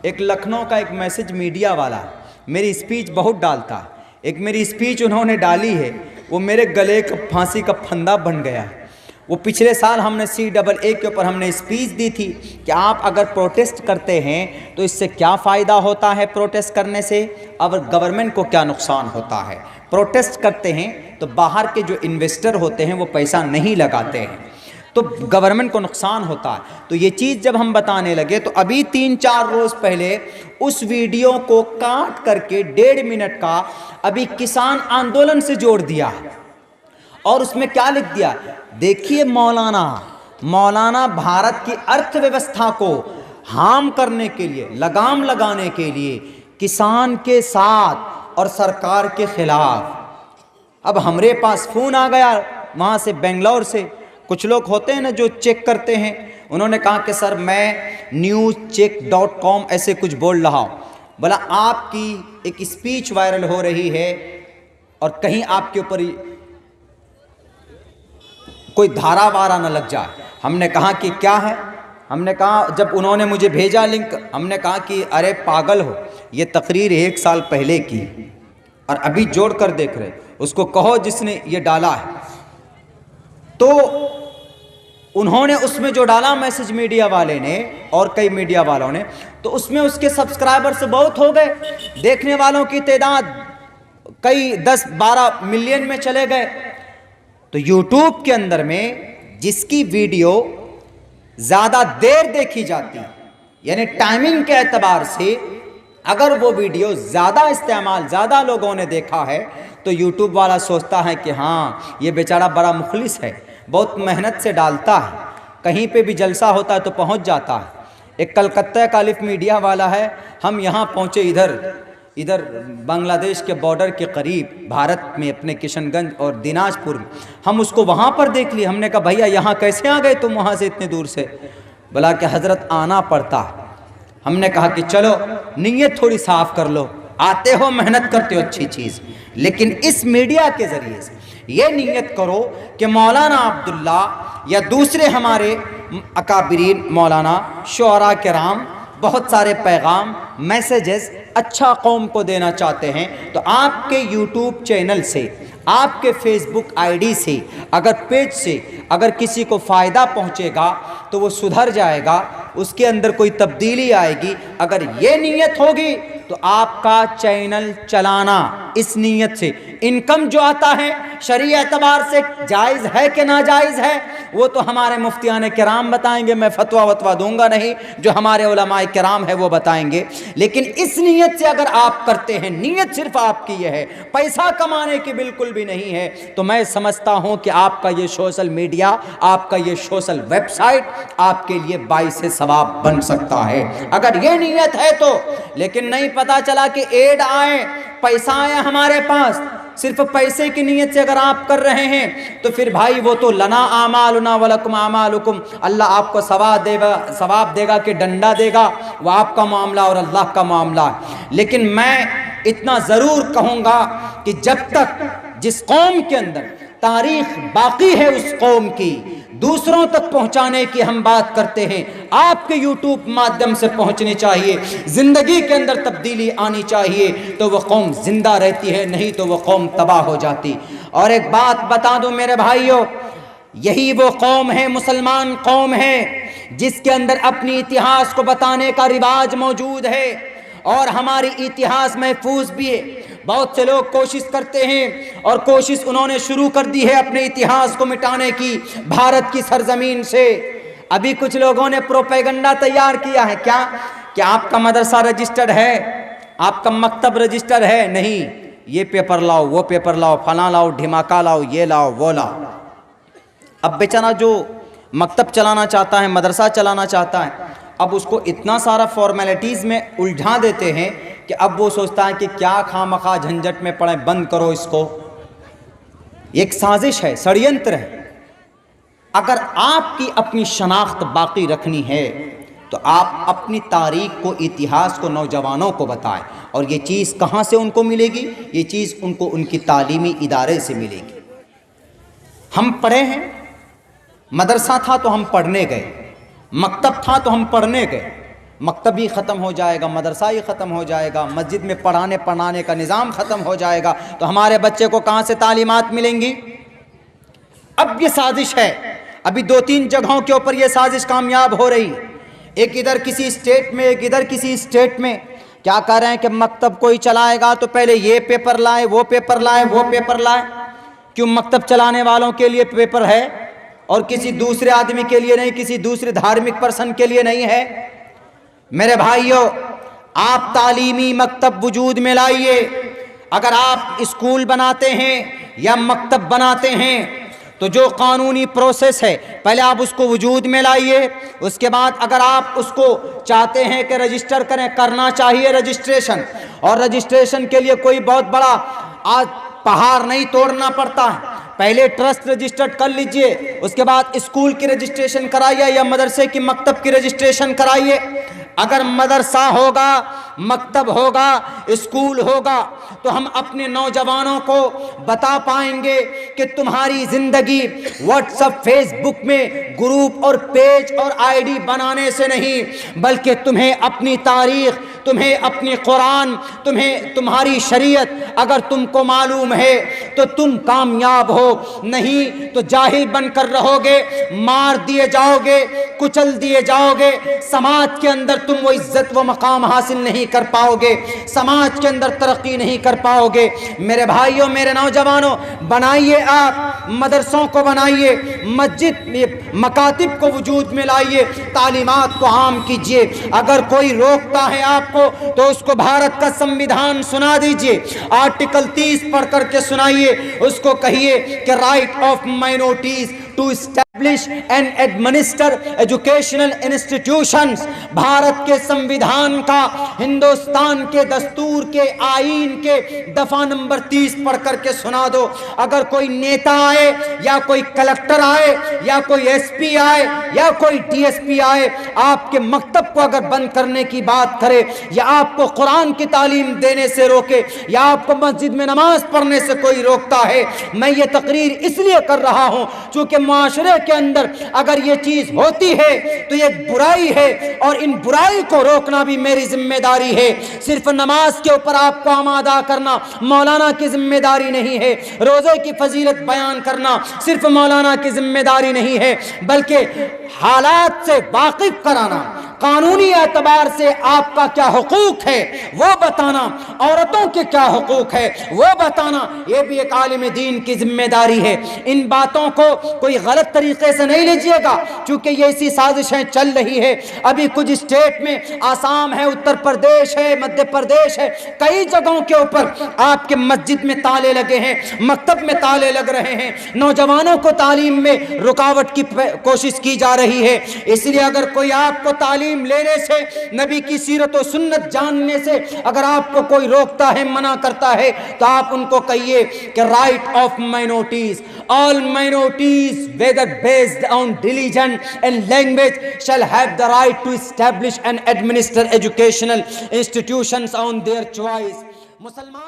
ایک لکھنؤ کا ایک میسج میڈیا والا میری اسپیچ بہت ڈالتا ہے، ایک میری اسپیچ انہوں نے ڈالی ہے، وہ میرے گلے کا پھانسی کا پھندا بن گیا ہے۔ وہ پچھلے سال ہم نے CAA کے اوپر ہم نے اسپیچ دی تھی کہ آپ اگر پروٹیسٹ کرتے ہیں تو اس سے کیا فائدہ ہوتا ہے، پروٹیسٹ کرنے سے اور گورنمنٹ کو کیا نقصان ہوتا ہے۔ پروٹیسٹ کرتے ہیں تو باہر کے جو انویسٹر ہوتے ہیں وہ پیسہ نہیں لگاتے ہیں تو گورنمنٹ کو نقصان ہوتا ہے۔ تو یہ چیز جب ہم بتانے لگے تو ابھی 3-4 روز پہلے اس ویڈیو کو کاٹ کر کے 1.5 منٹ کا ابھی کسان آندولن سے جوڑ دیا ہے، اور اس میں کیا لکھ دیا، دیکھیے مولانا بھارت کی ارتھ ویوستھا کو ہارم کرنے کے لیے، لگام لگانے کے لیے کسان کے ساتھ اور سرکار کے خلاف۔ اب ہمارے پاس فون آ گیا وہاں سے، بنگلور سے، کچھ لوگ ہوتے ہیں نا جو چیک کرتے ہیں، انہوں نے کہا کہ سر میں newscheck.com ایسے کچھ بول رہا ہوں، بولا آپ کی ایک اسپیچ وائرل ہو رہی ہے اور کہیں آپ کے اوپر کوئی دھارا وارا نہ لگ جائے۔ ہم نے کہا کہ کیا ہے، ہم نے کہا جب انہوں نے مجھے بھیجا لنک، ہم نے کہا کہ ارے پاگل ہو، یہ تقریر 1 سال پہلے کی اور ابھی جوڑ کر دیکھ رہے، اس کو کہو جس نے یہ ڈالا ہے۔ تو انہوں نے اس میں جو ڈالا میسج میڈیا والے نے اور کئی میڈیا والوں نے، تو اس میں اس کے سبسکرائبرز بہت ہو گئے، دیکھنے والوں کی تعداد کئی 10-12 ملین میں چلے گئے۔ تو یوٹیوب کے اندر میں جس کی ویڈیو زیادہ دیر دیکھی جاتی ہے، یعنی ٹائمنگ کے اعتبار سے اگر وہ ویڈیو زیادہ استعمال، زیادہ لوگوں نے دیکھا ہے تو یوٹیوب والا سوچتا ہے کہ ہاں یہ بیچارہ بڑا مخلص ہے، بہت محنت سے ڈالتا ہے، کہیں پہ بھی جلسہ ہوتا ہے تو پہنچ جاتا ہے۔ ایک کلکتہ کا الف میڈیا والا ہے، ہم یہاں پہنچے ادھر بنگلہ دیش کے بارڈر کے قریب بھارت میں اپنے کشن گنج اور دیناج پور میں، ہم اس کو وہاں پر دیکھ لیے۔ ہم نے کہا بھیا یہاں کیسے آ گئے تم وہاں سے اتنے دور سے؟ بلا کہ حضرت آنا پڑتا۔ ہم نے کہا کہ چلو نیت تھوڑی صاف کر لو، آتے ہو محنت کرتے ہو اچھی چیز، لیکن اس میڈیا کے ذریعے سے یہ نیت کرو کہ مولانا عبداللہ یا دوسرے ہمارے اکابرین مولانا شعراء کرام بہت سارے پیغام میسیجز اچھا قوم کو دینا چاہتے ہیں، تو آپ کے یوٹیوب چینل سے، آپ کے فیس بک ID سے، اگر پیج سے اگر کسی کو فائدہ پہنچے گا تو وہ سدھر جائے گا، اس کے اندر کوئی تبدیلی آئے گی۔ اگر یہ نیت ہوگی تو آپ کا چینل چلانا اس نیت سے، انکم جو آتا ہے شرعی اعتبار سے جائز ہے کہ ناجائز ہے وہ تو ہمارے مفتیان کرام بتائیں گے، میں فتویٰ دوں گا نہیں، جو ہمارے علماء کرام ہے وہ بتائیں گے۔ لیکن اس نیت سے اگر آپ کرتے ہیں، نیت صرف آپ کی یہ ہے، پیسہ کمانے کی بالکل بھی نہیں ہے، تو میں سمجھتا ہوں کہ آپ کا یہ سوشل میڈیا، آپ کا یہ سوشل ویب سائٹ آپ کے لیے باعث ثواب بن سکتا ہے اگر یہ نیت ہے تو۔ لیکن نہیں پتا چلا کہ ایڈ آئے، پیسہ آئے ہمارے پاس، صرف پیسے کی نیت سے اگر آپ کر رہے ہیں تو پھر بھائی وہ تو لنا اعمالنا ولکم اعمالکم، اللہ آپ کو ثواب دے گا کہ ڈنڈا دے گا، وہ آپ کا معاملہ اور اللہ کا معاملہ ہے۔ لیکن میں اتنا ضرور کہوں گا کہ جب تک جس قوم کے اندر تاریخ باقی ہے اس قوم کی دوسروں تک پہنچانے کی ہم بات کرتے ہیں، آپ کے یوٹیوب مادھیم سے پہنچنی چاہیے، زندگی کے اندر تبدیلی آنی چاہیے، تو وہ قوم زندہ رہتی ہے، نہیں تو وہ قوم تباہ ہو جاتی۔ اور ایک بات بتا دوں میرے بھائیوں، یہی وہ قوم ہے، مسلمان قوم ہے، جس کے اندر اپنی اتہاس کو بتانے کا رواج موجود ہے اور ہماری اتہاس محفوظ بھی ہے۔ بہت سے لوگ کوشش کرتے ہیں اور کوشش انہوں نے شروع کر دی ہے اپنے اتہاس کو مٹانے کی بھارت کی سرزمین سے۔ ابھی کچھ لوگوں نے پروپیگنڈا تیار کیا ہے، کیا کہ آپ کا مدرسہ رجسٹرڈ ہے، آپ کا مکتب رجسٹر ہے، نہیں یہ پیپر لاؤ، وہ پیپر لاؤ، فلاں لاؤ، ڈھماکہ لاؤ، یہ لاؤ، وہ لاؤ۔ اب بیچارہ جو مکتب چلانا چاہتا ہے، مدرسہ چلانا چاہتا ہے، اب اس کو اتنا سارا فارمیلٹیز میں الجھا دیتے ہیں کہ اب وہ سوچتا ہے کہ کیا خواہ جھنجٹ میں پڑے، بند کرو اس کو۔ یہ ایک سازش ہے، ષڑینتر ہے۔ اگر آپ کی اپنی شناخت باقی رکھنی ہے تو آپ اپنی تاریخ کو، اتہاس کو نوجوانوں کو بتائیں، اور یہ چیز کہاں سے ان کو ملے گی؟ یہ چیز ان کو ان کی تعلیمی ادارے سے ملے گی۔ ہم پڑھے ہیں، مدرسہ تھا تو ہم پڑھنے گئے، مکتب تھا تو ہم پڑھنے گئے، مکتب ہی ختم ہو جائے گا، مدرسہ ہی ختم ہو جائے گا، مسجد میں پڑھانے کا نظام ختم ہو جائے گا، تو ہمارے بچے کو کہاں سے تعلیمات ملیں گی؟ اب یہ سازش ہے، ابھی 2-3 جگہوں کے اوپر یہ سازش کامیاب ہو رہی، ایک ادھر کسی اسٹیٹ میں، ایک ادھر کسی اسٹیٹ میں۔ کیا کہہ رہے ہیں کہ مکتب کوئی چلائے گا تو پہلے یہ پیپر لائے، وہ پیپر لائے، وہ پیپر لائے۔ کیوں؟ مکتب چلانے والوں کے لیے پیپر ہے اور کسی دوسرے آدمی کے لیے نہیں، کسی دوسرے دھارمک پرسن کے لیے نہیں ہے۔ میرے بھائیوں، آپ تعلیمی مکتب وجود میں لائیے۔ اگر آپ اسکول بناتے ہیں یا مکتب بناتے ہیں تو جو قانونی پروسیس ہے پہلے آپ اس کو وجود میں لائیے، اس کے بعد اگر آپ اس کو چاہتے ہیں کہ رجسٹر کریں، کرنا چاہیے رجسٹریشن، اور رجسٹریشن کے لیے کوئی بہت بڑا پہاڑ نہیں توڑنا پڑتا ہے، پہلے ٹرسٹ رجسٹرڈ کر لیجئے، اس کے بعد اسکول کی رجسٹریشن کرائیے یا مدرسے کی مکتب کی رجسٹریشن کرائیے۔ اگر مدرسہ ہوگا، مکتب ہوگا، اسکول ہوگا تو ہم اپنے نوجوانوں کو بتا پائیں گے کہ تمہاری زندگی واٹس ایپ فیس بک میں گروپ اور پیج اور آئی ڈی بنانے سے نہیں، بلکہ تمہیں اپنی تاریخ، تمہیں اپنی قرآن، تمہاری شریعت اگر تم کو معلوم ہے تو تم کامیاب ہو، نہیں تو جاہل بن کر رہو گے، مار دیے جاؤ گے، کچل دیے جاؤ گے، سماج کے اندر تم وہ عزت و مقام حاصل نہیں کر پاؤ گے، سماج کے اندر ترقی نہیں کر پاؤ گے۔ میرے بھائیوں، میرے نوجوانوں، بنائیے، آپ مدرسوں کو بنائیے، مسجد مکاتب کو وجود میں لائیے، تعلیمات کو عام کیجئے۔ اگر کوئی روکتا ہے آپ کو تو اس کو بھارت کا سمویدھان سنا دیجئے، آرٹیکل 30 پڑھ کر کے سنائیے، اس کو کہیے کہ right of minorities to establish and administer educational institutions. Bharat کے سمویدھان کا، ہندوستان کے دستور کے، آئین کے دفعہ نمبر 30 پڑھ کر کے سنا دو۔ اگر کوئی نیتا آئے یا کوئی کلکٹر آئے یا کوئی ایس پی آئے یا کوئی ڈی ایس پی آئے، آپ کے مکتب کو اگر بند کرنے کی بات کرے یا آپ کو قرآن کی تعلیم دینے سے روکے یا آپ کو مسجد میں نماز پڑھنے سے کوئی روکتا ہے، میں یہ تقریر اس لیے کر رہا ہوں چونکہ معاشرے کے اندر اگر یہ چیز ہوتی ہے تو یہ برائی ہے، اور ان برائی کو روکنا بھی میری ذمہ داری ہے۔ صرف نماز کے اوپر آپ کو آمادہ کرنا مولانا کی ذمہ داری نہیں ہے، روزے کی فضیلت بیان کرنا صرف مولانا کی ذمہ داری نہیں ہے، بلکہ حالات سے واقف کرانا، قانونی اعتبار سے آپ کا کیا حقوق ہے وہ بتانا، عورتوں کے کیا حقوق ہے وہ بتانا، یہ بھی ایک عالم دین کی ذمہ داری ہے۔ ان باتوں کو کوئی غلط طریقے سے نہیں لیجئے گا، چونکہ یہ ایسی سازشیں چل رہی ہے۔ ابھی کچھ اسٹیٹ میں، آسام ہے، اتر پردیش ہے، مدھیہ پردیش ہے، کئی جگہوں کے اوپر آپ کے مسجد میں تالے لگے ہیں، مکتب میں تالے لگ رہے ہیں، نوجوانوں کو تعلیم میں رکاوٹ کی کوشش کی جا رہی ہے۔ اس لیے اگر کوئی آپ کو تعلیم لینے سے، نبی کی سیرت و سنت جاننے سے اگر آپ کو کوئی روکتا ہے، منع کرتا ہے، تو آپ ان کو کہیے کہ right of minorities, all minorities whether based on religion and language shall have the right to establish and administer educational institutions on their choice۔ مسلمان